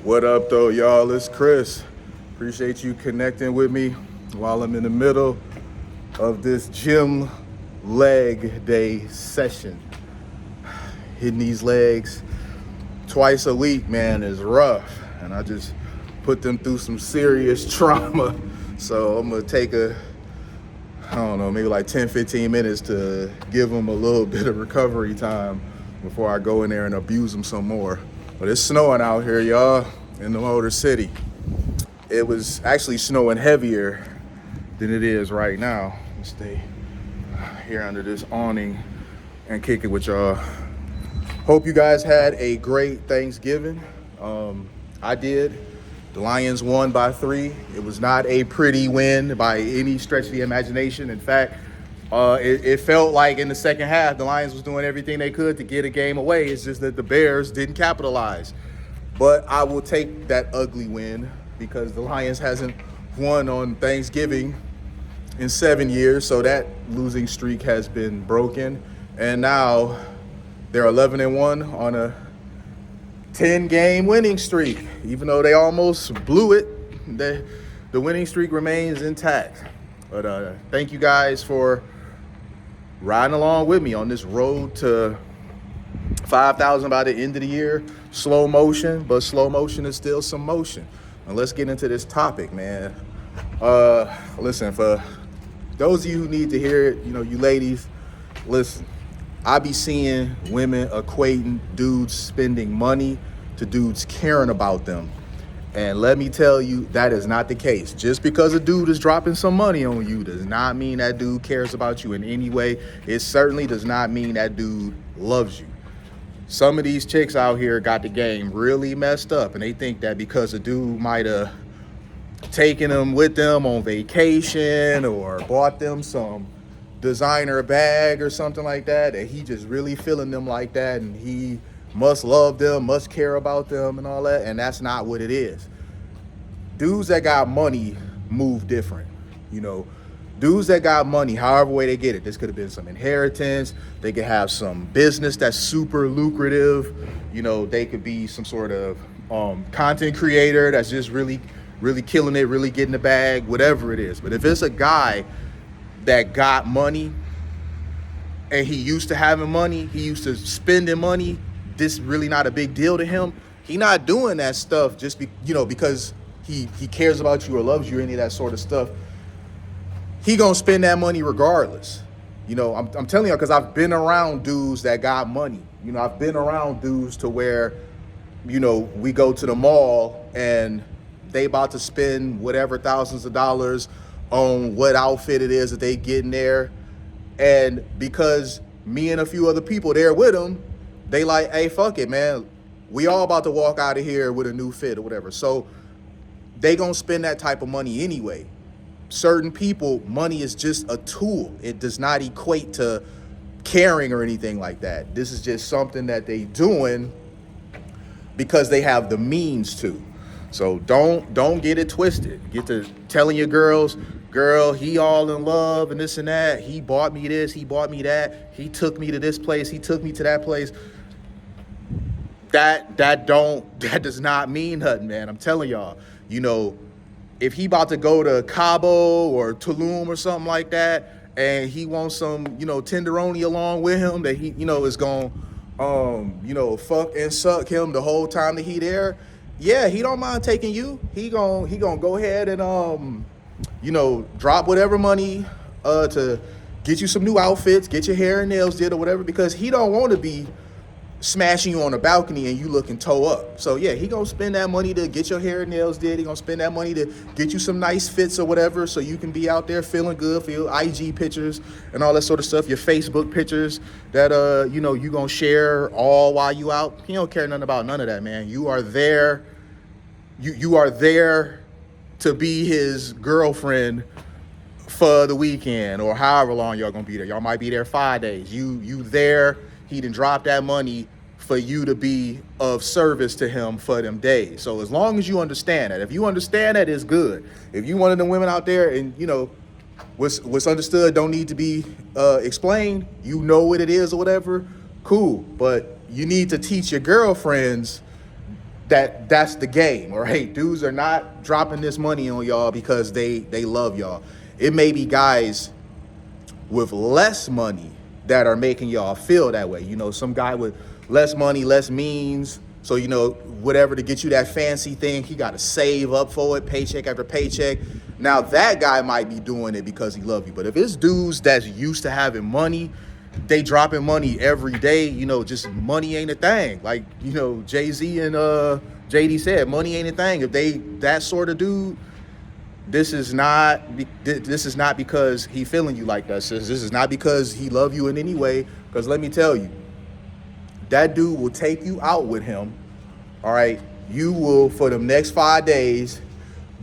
What up, though, y'all? It's Chris. Appreciate you connecting with me while I'm in the middle of this gym leg day session. Hitting these legs twice a week, man, is rough. And I just put them through some serious trauma. So I'm going to take maybe like 10, 15 minutes to give them a little bit of recovery time before I go in there and abuse them some more. But it's snowing out here, y'all, in the Motor City. It was actually snowing heavier than it is right now. Let's stay here under this awning and kick it with y'all. Hope you guys had a great Thanksgiving. I did. The Lions won by 3. It was not a pretty win by any stretch of the imagination. In fact, it felt like in the second half, the Lions was doing everything they could to get a game away. It's just that the Bears didn't capitalize. But I will take that ugly win because the Lions hasn't won on Thanksgiving in 7 years. So that losing streak has been broken. And now they're 11-1 on a 10-game winning streak. Even though they almost blew it, the winning streak remains intact. But thank you guys for riding along with me on this road to 5,000 by the end of the year. Slow motion, but slow motion is still some motion. And let's get into this topic, man. Listen, for those of you who need to hear it, you ladies, listen. I be seeing women equating dudes spending money to dudes caring about them. And let me tell you, that is not the case. Just because a dude is dropping some money on you does not mean that dude cares about you in any way. It certainly does not mean that dude loves you. Some of these chicks out here got the game really messed up, and they think that because a dude might have taken them with them on vacation or bought them some designer bag or something like that he just really feeling them like that, and he must love them, must care about them and all that. And that's not what it is. Dudes that got money move different. Dudes that got money, however way they get it, this could have been some inheritance, they could have some business that's super lucrative, they could be some sort of content creator that's just really killing it, really getting the bag, whatever it is. But if it's a guy that got money and he used to having money, he used to spending money, this really not a big deal to him. He not doing that stuff just because he cares about you or loves you or any of that sort of stuff. He gonna spend that money regardless. I'm telling you, because I've been around dudes that got money. I've been around dudes to where, we go to the mall and they about to spend whatever thousands of dollars on what outfit it is that they get in there. And because me and a few other people there with them, they like, hey, fuck it, man. We all about to walk out of here with a new fit or whatever. So they gonna spend that type of money anyway. Certain people, money is just a tool. It does not equate to caring or anything like that. This is just something that they doing because they have the means to. So don't get it twisted. Get to telling your girls, girl, he all in love and this and that. He bought me this, he bought me that. He took me to this place, he took me to that place. That does not mean nothing, man. I'm telling y'all, if he about to go to Cabo or Tulum or something like that, and he wants some, tenderoni along with him that he, is going fuck and suck him the whole time that he there. Yeah, he don't mind taking you. He gonna go ahead and drop whatever money to get you some new outfits, get your hair and nails did or whatever, because he don't want to be smashing you on the balcony and you looking toe up. So yeah, he gonna spend that money to get your hair and nails did. He gonna spend that money to get you some nice fits or whatever, so you can be out there feeling good for your IG pictures and all that sort of stuff, your Facebook pictures that you gonna share all while you out. He don't care nothing about none of that, man. You are there. You are there to be his girlfriend for the weekend or however long y'all gonna be there. Y'all might be there 5 days. You there. He done dropped that money for you to be of service to him for them days. So as long as you understand that, if you understand that, it's good. If you one of the women out there and what's understood don't need to be explained, what it is or whatever, cool. But you need to teach your girlfriends that's the game, all right? Dudes are not dropping this money on y'all because they love y'all. It may be guys with less money that are making y'all feel that way. You know, some guy with less money, less means. So, you know, whatever to get you that fancy thing, he got to save up for it, paycheck after paycheck. Now, that guy might be doing it because he love you. But if it's dudes that's used to having money, they dropping money every day, you know, just money ain't a thing. Like, you know, Jay-Z and JD said, money ain't a thing. If they that sort of dude, this is not because he feeling you like that, sis. This is not because he love you in any way. Because let me tell you, that dude will take you out with him. All right, you will for the next 5 days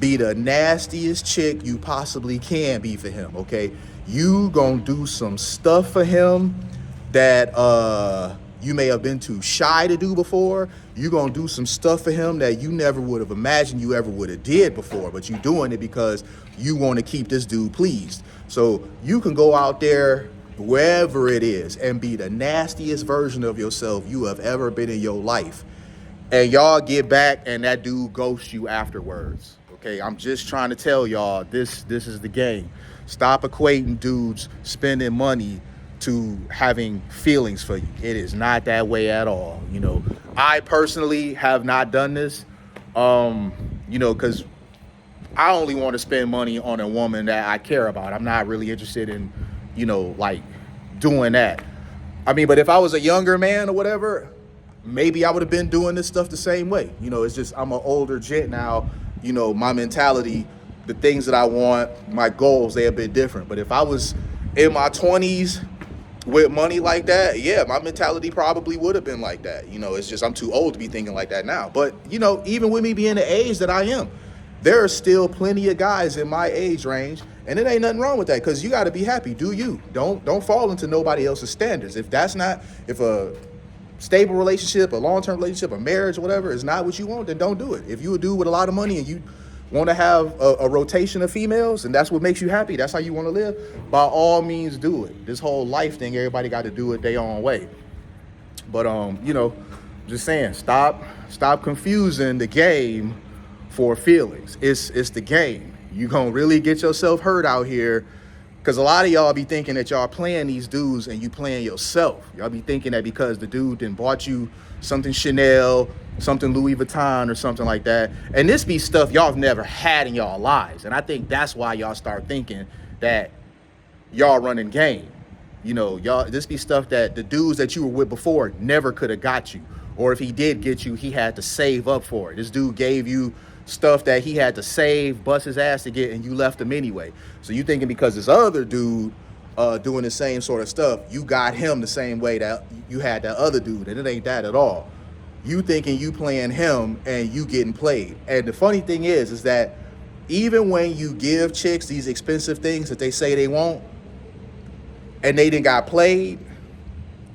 be the nastiest chick you possibly can be for him. Okay, you gonna do some stuff for him that you may have been too shy to do before. You're gonna do some stuff for him that you never would have imagined you ever would have did before, but you doing it because you want to keep this dude pleased. So you can go out there, wherever it is, and be the nastiest version of yourself you have ever been in your life. And y'all get back and that dude ghosts you afterwards. Okay, I'm just trying to tell y'all, this is the game. Stop equating dudes spending money to having feelings for you. It is not that way at all. You know, I personally have not done this, you know, because I only want to spend money on a woman that I care about. I'm not really interested in, you know, like doing that. I mean, but if I was a younger man or whatever, maybe I would have been doing this stuff the same way. You know, it's just I'm an older gent now. You know, my mentality, the things that I want, my goals, they have been different. But if I was in my 20s with money like that, yeah, my mentality probably would have been like that. You know, it's just I'm too old to be thinking like that now. But, you know, even with me being the age that I am, there are still plenty of guys in my age range, and it ain't nothing wrong with that, because you got to be happy. Do you? Don't fall into nobody else's standards. If a stable relationship, a long-term relationship, a marriage, or whatever is not what you want, then don't do it. If you a dude with a lot of money and you want to have a rotation of females and that's what makes you happy, that's how you want to live, by all means do it. This whole life thing, everybody got to do it their own way. But you know, just saying, stop confusing the game for feelings. It's the game. You gonna really get yourself hurt out here, because a lot of y'all be thinking that y'all playing these dudes and you playing yourself. Y'all be thinking that because the dude then bought you something Chanel, something Louis Vuitton or something like that. And this be stuff y'all have never had in y'all lives. And I think that's why y'all start thinking that y'all running game. You know, y'all, this be stuff that the dudes that you were with before never could have got you. Or if he did get you, he had to save up for it. This dude gave you stuff that he had to save, bust his ass to get, and you left him anyway. So you thinking because this other dude doing the same sort of stuff, you got him the same way that you had that other dude, and it ain't that at all. You thinking you playing him and you getting played. And the funny thing is that even when you give chicks these expensive things that they say they want, and they didn't got played,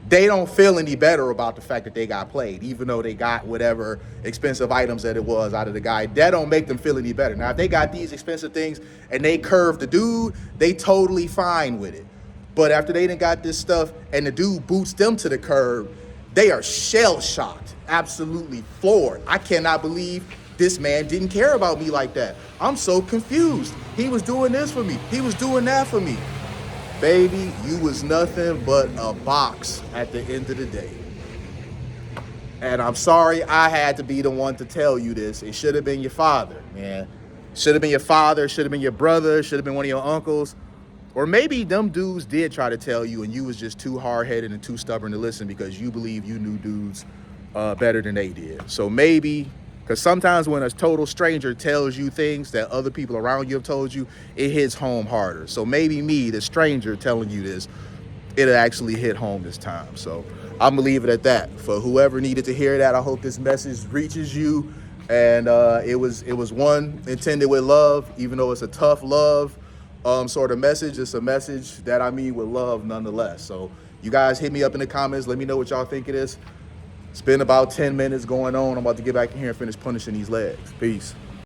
they don't feel any better about the fact that they got played, even though they got whatever expensive items that it was out of the guy. That don't make them feel any better. Now, if they got these expensive things and they curve the dude, they totally fine with it. But after they done got this stuff and the dude boots them to the curb, they are shell-shocked, absolutely floored. I cannot believe this man didn't care about me like that. I'm so confused. He was doing this for me. He was doing that for me. Baby, you was nothing but a box at the end of the day. And I'm sorry I had to be the one to tell you this. It should have been your father, man. Should have been your father, should have been your brother, should have been one of your uncles. Or maybe them dudes did try to tell you and you was just too hard-headed and too stubborn to listen because you believe you knew dudes better than they did. So maybe, because sometimes when a total stranger tells you things that other people around you have told you, it hits home harder. So maybe me, the stranger telling you this, it'll actually hit home this time. So I'm gonna leave it at that. For whoever needed to hear that, I hope this message reaches you. And it was one intended with love, even though it's a tough love sort of message. It's a message that I mean with love nonetheless. So you guys hit me up in the comments. Let me know what y'all think of this. It's been about 10 minutes going on. I'm about to get back in here and finish punishing these legs. Peace.